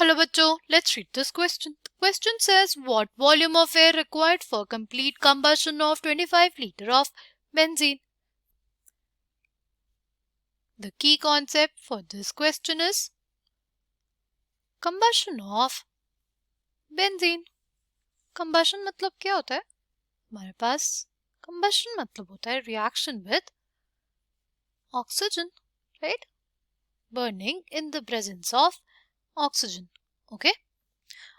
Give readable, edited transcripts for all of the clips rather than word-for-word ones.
Hello bachcho, let's read this question. The question says what volume of air required for complete combustion of 25 liter of benzene? The key concept for this question is combustion of benzene. Combustion मतलब क्या होता है? हमारे पास combustion मतलब होता है reaction with oxygen, right? Burning in the presence of oxygen. Okay?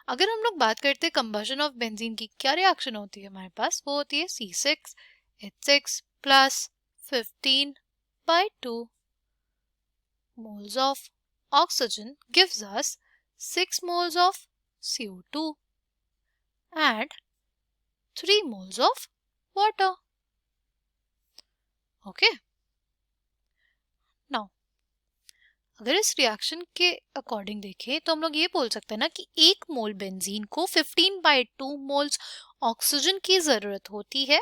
अगर हम लोग बात करते हैं कंबशन ऑफ बेंजीन की, क्या रिएक्शन होती है हमारे पास? वो होती है C6H6 plus 15/2 moles of oxygen gives us 6 moles of CO2 and 3 moles of water. Okay? Now, अगर इस रिएक्शन के अकॉर्डिंग देखें तो हम लोग ये बोल सकते हैं ना कि 1 मोल बेंजीन को 15/2 मोल्स ऑक्सीजन की जरूरत होती है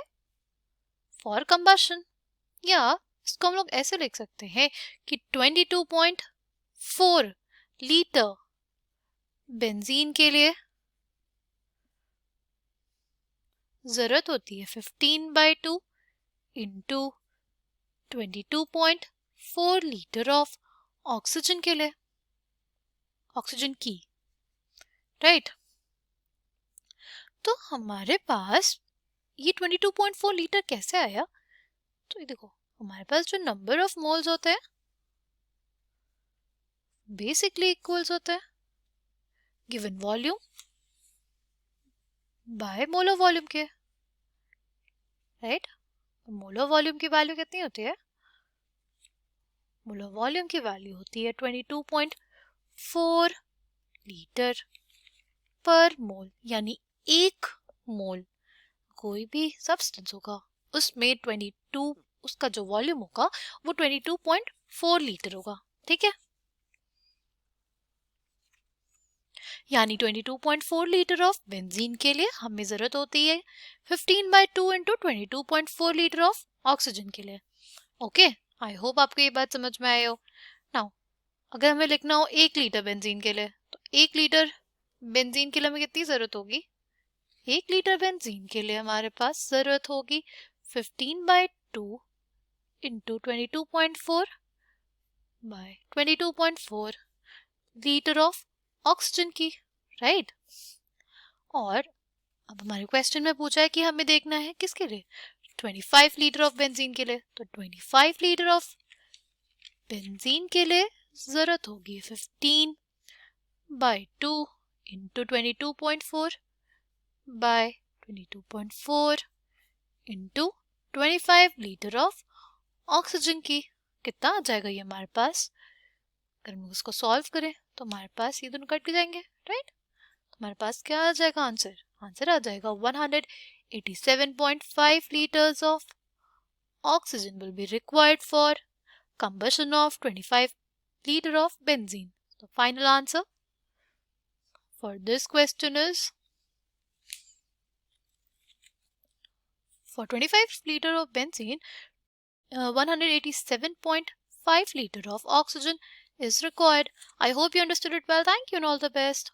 फॉर कंबशन, या इसको हम लोग ऐसे लिख सकते हैं कि 22.4 लीटर बेंजीन के लिए जरूरत होती है 15/2 इंटू 22.4 लीटर ऑफ ऑक्सीजन के लिए, ऑक्सीजन की, राइट? तो हमारे पास ये 22.4 लीटर कैसे आया? तो ये देखो, हमारे पास जो नंबर ऑफ मोल्स होते हैं बेसिकली इक्वल्स होता है given volume by molar volume के, राइट? मोलर वॉल्यूम की वैल्यू कितनी होती है? मोलर वॉल्यूम की वैल्यू होती है 22.4 लीटर पर मोल, यानी 1 मोल कोई भी सब्सटेंस होगा उसमें 22, उसका जो वॉल्यूम होगा वो 22.4 लीटर होगा, ठीक है? यानी 22.4 लीटर ऑफ बेंजीन के लिए हमें जरूरत होती है 15/2 इंटू 22.4 लीटर ऑफ ऑक्सीजन के लिए. ओके, आई होप आपको ये बात समझ में आई हो. नाउ अगर हमें लिखना हो 1 लीटर बेंजीन के लिए, तो 1 लीटर बेंजीन के लिए हमें कितनी जरूरत होगी? 1 लीटर बेंजीन के लिए हमारे पास जरूरत होगी 15/2 into 22.4 by 22.4 litre of oxygen की, राइट? और अब हमारे क्वेश्चन में पूछा है कि हमें देखना है किसके लिए? 25 लीटर ऑफ बेंजीन के लिए. तो 25 लीटर ऑफ बेंजीन के लिए जरूरत होगी 15/2 into 22.4 by 22.4 into 25 litre of oxygen की. कितना आ जाएगा ये हमारे पास? अगर हम उसको सॉल्व करें तो हमारे पास ये दोनों कट जाएंगे, राइट? तो हमारे पास क्या आ जाएगा आंसर? आंसर आ जाएगा 187.5 liters of oxygen will be required for combustion of 25 liter of benzene. The final answer for this question is for 25 liter of benzene, 187.5 liter of oxygen is required. I hope you understood it well. Thank you and all the best.